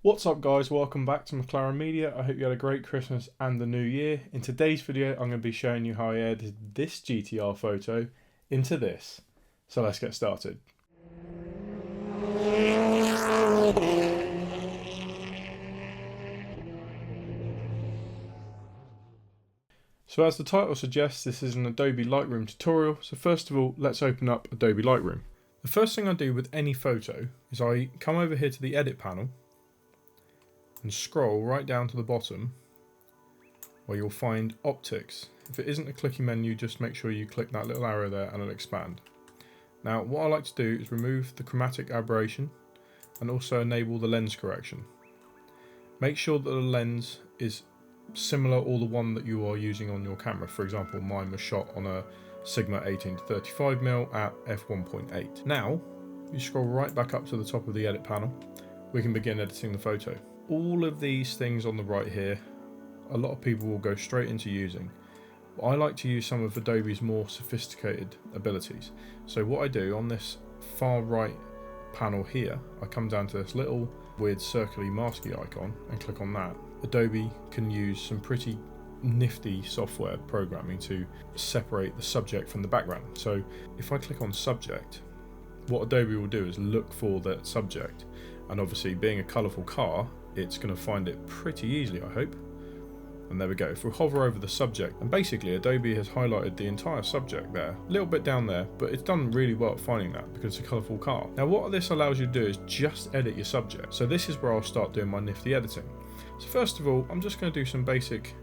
What's up guys, welcome back to McLaren Media. I hope you had a great Christmas and the new year. In today's video I'm going to be showing you how I edited this GT-R photo into this. So let's get started. So as the title suggests, this is an Adobe Lightroom tutorial. So first of all, let's open up Adobe Lightroom. The first thing I do with any photo is I come over here to the edit panel and scroll right down to the bottom where you'll find optics. If it isn't a clicky menu, just make sure you click that little arrow there and it'll expand. Now what I like to do is remove the chromatic aberration and also enable the lens correction. Make sure that the lens is similar or the one that you are using on your camera. For example, mine was shot on a Sigma 18-35mm at f1.8. Now you scroll right back up to the top of the edit panel. We can begin editing the photo. All of these things on the right here, a lot of people will go straight into using. But I like to use some of Adobe's more sophisticated abilities. So what I do on this far right panel here, I come down to this little weird circular masky icon and click on that. Adobe can use some pretty nifty software programming to separate the subject from the background. So if I click on subject, what Adobe will do is look for that subject, and obviously being a colourful car, it's going to find it pretty easily, I hope. And there we go. If we hover over the subject, and basically Adobe has highlighted the entire subject there, a little bit down there, but it's done really well at finding that because it's a colourful car. Now what this allows you to do is just edit your subject. So this is where I'll start doing my nifty editing. So first of all, I'm just going to do some basic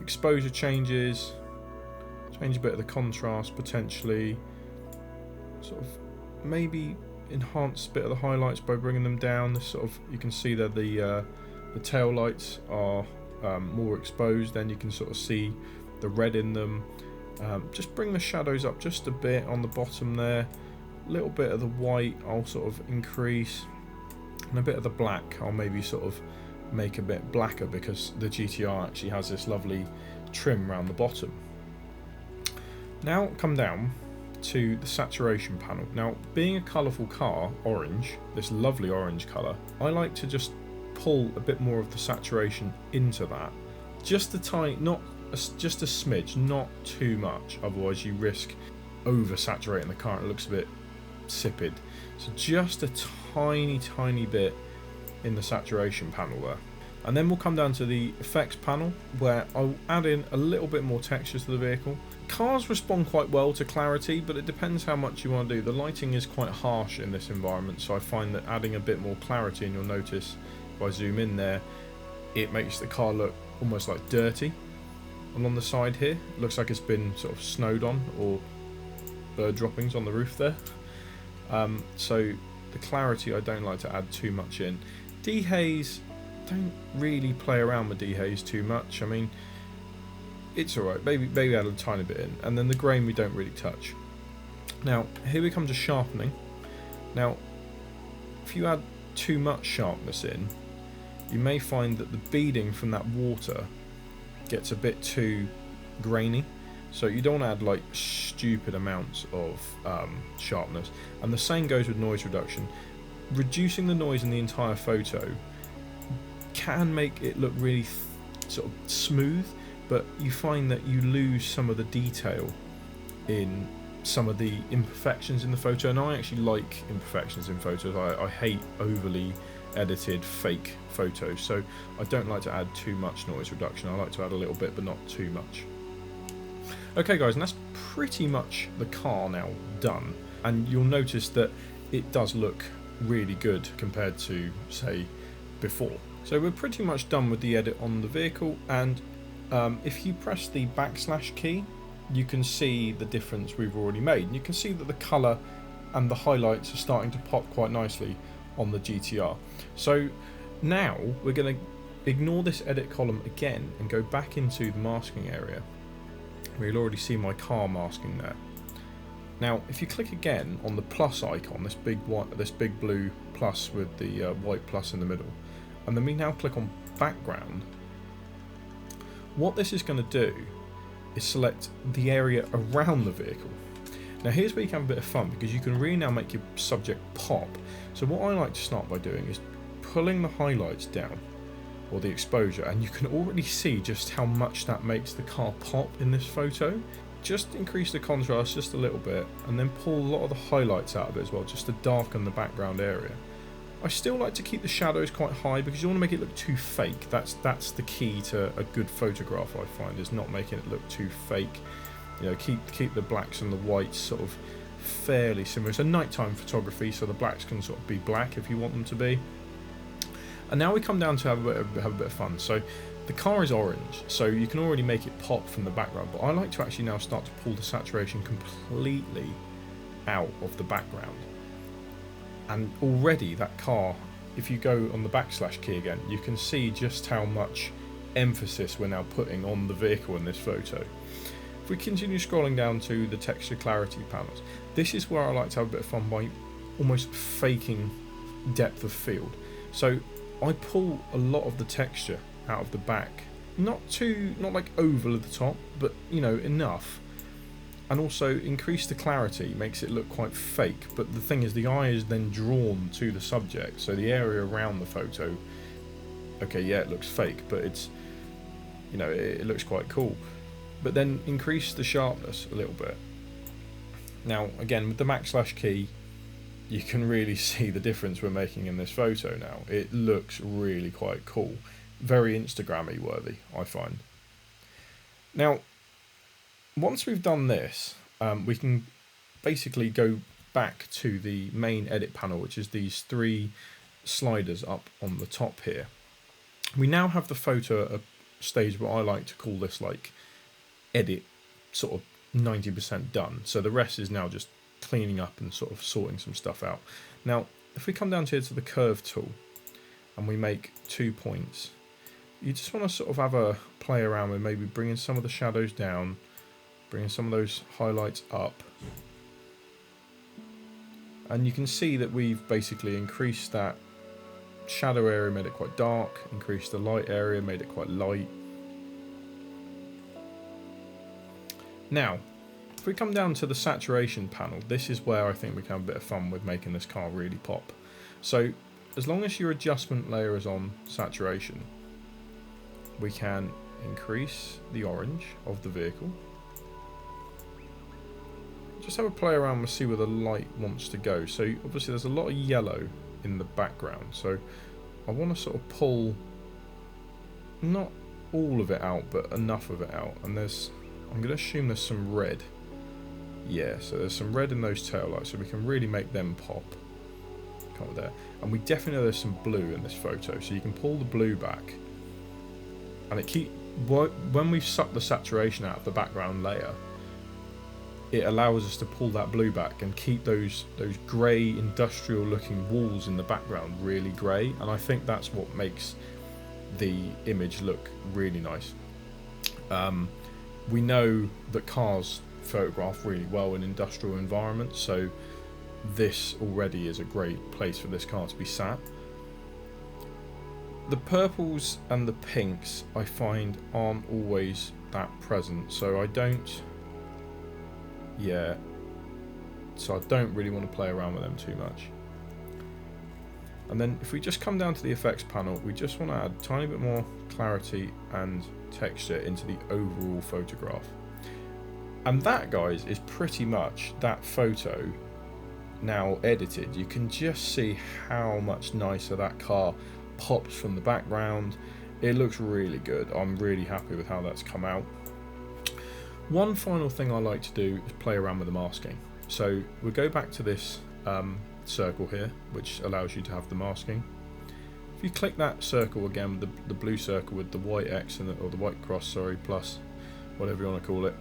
exposure changes, change a bit of the contrast potentially, sort of maybe enhance a bit of the highlights by bringing them down. This sort of, you can see that the tail lights are more exposed, then you can sort of see the red in them. Just bring the shadows up just a bit on the bottom there. A little bit of the white I'll sort of increase, and a bit of the black I'll maybe sort of make a bit blacker because the GT-R actually has this lovely trim around the bottom. Now come down to the saturation panel. Now being a colourful car, orange, this lovely orange colour, I like to just pull a bit more of the saturation into that, just a tiny, just a smidge, not too much, otherwise you risk oversaturating the car and it looks a bit insipid. So just a tiny bit in the saturation panel there. And then we'll come down to the effects panel where I'll add in a little bit more texture to the vehicle. Cars respond quite well to clarity, but it depends how much you want to do. The lighting is quite harsh in this environment, so I find that adding a bit more clarity, and you'll notice if I zoom in there, it makes the car look almost like dirty. Along the side here, it looks like it's been sort of snowed on, or bird droppings on the roof there. So the clarity I don't like to add too much in. Dehaze, don't really play around with dehaze too much. I mean, it's alright, maybe add a tiny bit in, and then the grain we don't really touch. Now here we come to sharpening. Now if you add too much sharpness in, you may find that the beading from that water gets a bit too grainy, so you don't add like stupid amounts of sharpness. And the same goes with noise reduction. Reducing the noise in the entire photo can make it look really sort of smooth, but you find that you lose some of the detail in some of the imperfections in the photo. And I actually like imperfections in photos. I hate overly edited fake photos, so I don't like to add too much noise reduction. I like to add a little bit, but not too much. Okay guys, and that's pretty much the car now done, and you'll notice that it does look really good compared to, say, before. So we're pretty much done with the edit on the vehicle, and if you press the backslash key, you can see the difference we've already made. And you can see that the colour and the highlights are starting to pop quite nicely on the GT-R. So now we're going to ignore this edit column again and go back into the masking area. We'll already see my car masking there. Now if you click again on the plus icon, this big blue plus with the white plus in the middle, and then we now click on background, what this is going to do is select the area around the vehicle. Now here's where you can have a bit of fun, because you can really now make your subject pop. So what I like to start by doing is pulling the highlights down, or the exposure, and you can already see just how much that makes the car pop in this photo. Just increase the contrast just a little bit, and then pull a lot of the highlights out of it as well, just to darken the background area. I still like to keep the shadows quite high because you want to make it look too fake. That's the key to a good photograph, I find, is not making it look too fake. You know, keep the blacks and the whites sort of fairly similar. It's a nighttime photography, so the blacks can sort of be black if you want them to be. And now we come down to have a bit of fun. So the car is orange, so you can already make it pop from the background, but I like to actually now start to pull the saturation completely out of the background. And already that car, if you go on the backslash key again, you can see just how much emphasis we're now putting on the vehicle in this photo. If we continue scrolling down to the texture clarity panels, this is where I like to have a bit of fun by almost faking depth of field. So I pull a lot of the texture out of the back, not like oval at the top, but you know, enough, and also increase the clarity, makes it look quite fake. But the thing is, the eye is then drawn to the subject, so the area around the photo, okay, yeah, it looks fake, but it's, you know, it looks quite cool. But then increase the sharpness a little bit. Now again, with the backslash key, you can really see the difference we're making in this photo now. It looks really quite cool. Very Instagrammy worthy, I find. Now, once we've done this, we can basically go back to the main edit panel, which is these three sliders up on the top here. We now have the photo at a stage where I like to call this like edit sort of 90% done. So the rest is now just cleaning up and sort of sorting some stuff out. Now, if we come down here to the curve tool and we make 2 points, you just want to sort of have a play around with maybe bringing some of the shadows down, bringing some of those highlights up. And you can see that we've basically increased that shadow area, made it quite dark, increased the light area, made it quite light. Now, if we come down to the saturation panel, this is where I think we can have a bit of fun with making this car really pop. So, as long as your adjustment layer is on saturation, we can increase the orange of the vehicle. Just have a play around and see where the light wants to go. So obviously there's a lot of yellow in the background, so I want to sort of pull not all of it out, but enough of it out. And I'm going to assume there's some red. Yeah, so there's some red in those taillights, so we can really make them pop. Come there. And we definitely know there's some blue in this photo, so you can pull the blue back. And when we've sucked the saturation out of the background layer, it allows us to pull that blue back and keep those grey industrial looking walls in the background really grey, and I think that's what makes the image look really nice. We know that cars photograph really well in industrial environments, so this already is a great place for this car to be sat. The purples and the pinks I find aren't always that present, so I don't really want to play around with them too much. And then if we just come down to the effects panel, we just want to add a tiny bit more clarity and texture into the overall photograph. And that, guys, is pretty much that photo now edited. You can just see how much nicer that car pops from the background. It looks really good. I'm really happy with how that's come out. One final thing I like to do is play around with the masking. So we'll go back to this circle here, which allows you to have the masking. If you click that circle again, the blue circle with the white X and or the white cross, sorry, plus whatever you want to call it,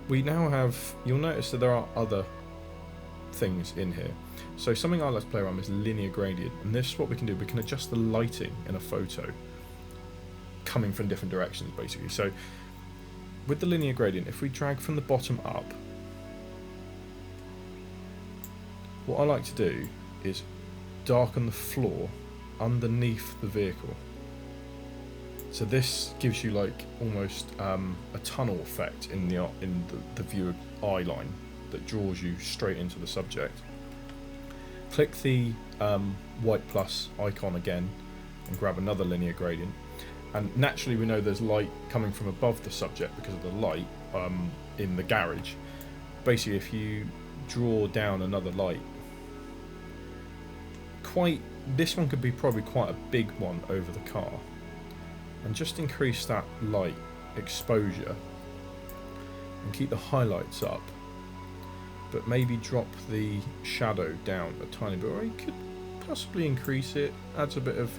we now have, you'll notice that there are other things in here. So something I like to play around with is linear gradient, and this is what we can do. We can adjust the lighting in a photo coming from different directions, basically. So with the linear gradient, if we drag from the bottom up, what I like to do is darken the floor underneath the vehicle. So this gives you like almost a tunnel effect in the viewer eye line that draws you straight into the subject. click the white plus icon again and grab another linear gradient, and naturally we know there's light coming from above the subject because of the light in the garage. Basically, if you draw down another light, this one could be probably quite a big one over the car, and just increase that light exposure and keep the highlights up, but maybe drop the shadow down a tiny bit, or you could possibly increase it, adds a bit of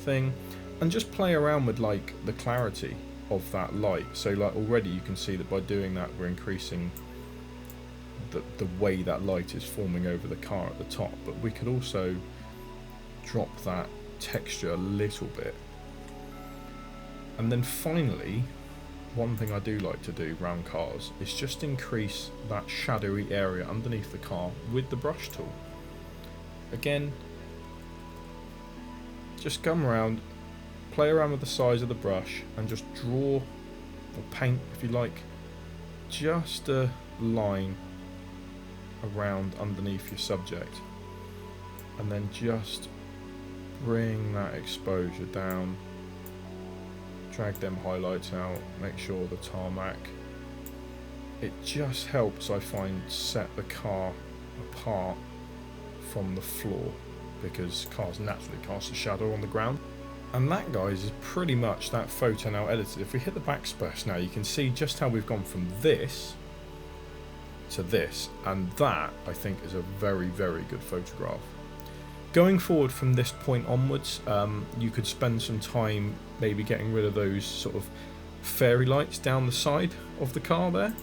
thing, and just play around with like the clarity of that light. So like already you can see that by doing that we're increasing the way that light is forming over the car at the top, but we could also drop that texture a little bit. And then finally, one thing I do like to do around cars is just increase that shadowy area underneath the car with the brush tool. Again, just come around, play around with the size of the brush, and just draw, or paint if you like, just a line around underneath your subject, and then just bring that exposure down, drag them highlights out, make sure the tarmac. It just helps, I find, set the car apart from the floor, because cars naturally cast a shadow on the ground. And that, guys, is pretty much that photo now edited. If we hit the backsplash now, you can see just how we've gone from this to this, and that I think is a very, very good photograph. Going forward from this point onwards, you could spend some time maybe getting rid of those sort of fairy lights down the side of the car there.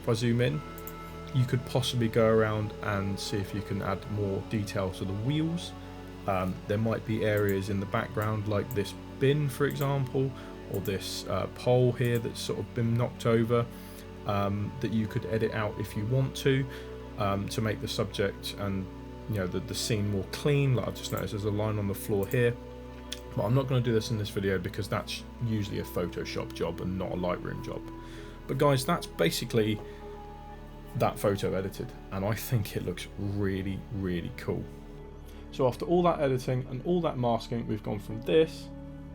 If I zoom in, you could possibly go around and see if you can add more detail to the wheels. There might be areas in the background like this bin, for example, or this pole here that's sort of been knocked over, that you could edit out if you want to make the subject and the scene more clean. Like I've just noticed there's a line on the floor here, but I'm not going to do this in this video because that's usually a Photoshop job and not a Lightroom job. But guys, that's basically that photo edited, and I think it looks really, really cool. So after all that editing and all that masking, we've gone from this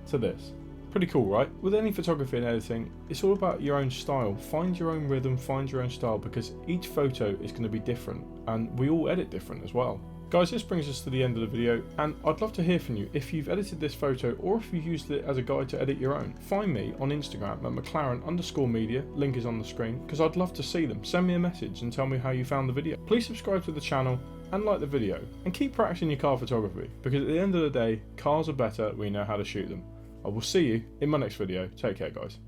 to this. Pretty cool, right? With any photography and editing, it's all about your own style. Find your own rhythm, find your own style, because each photo is going to be different, and we all edit different as well. Guys, this brings us to the end of the video, and I'd love to hear from you. If you've edited this photo, or if you've used it as a guide to edit your own, find me on Instagram at McLaren_media, link is on the screen, because I'd love to see them. Send me a message and tell me how you found the video. Please subscribe to the channel and like the video, and keep practicing your car photography, because at the end of the day, cars are better when you know how to shoot them. I will see you in my next video. Take care, guys.